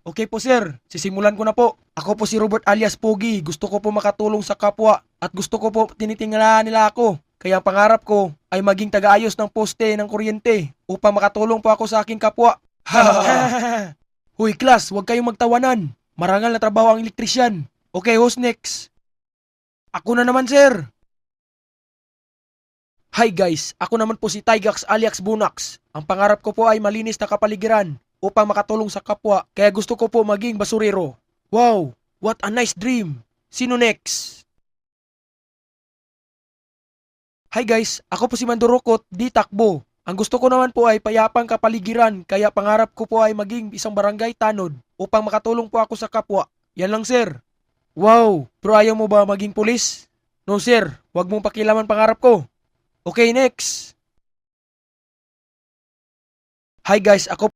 Okay po sir, sisimulan ko na po. Ako po si Robert alias Pogi. Gusto ko po makatulong sa kapwa at gusto ko po tinitingala nila ako. Kaya ang pangarap ko ay maging tagaayos ng poste ng kuryente upang makatulong po ako sa aking kapwa. Huy class, huwag kayong magtawanan. Marangal na trabaho ang elektrisyan. Okay, who's next? Ako na naman sir. Hi guys, ako naman po si Tygax alias Bunax. Ang pangarap ko po ay malinis na kapaligiran upang makatulong sa kapwa. Kaya gusto ko po maging basurero. Wow, what a nice dream. Sino next? Hi guys, ako po si Mandurukot, di takbo. Ang gusto ko naman po ay payapang kapaligiran, kaya pangarap ko po ay maging isang barangay tanod upang makatulong po ako sa kapwa. Yan lang sir. Wow, pero ayaw mo ba maging pulis? No sir, wag mong pakilaman pangarap ko. Okay, next. Hi guys, ako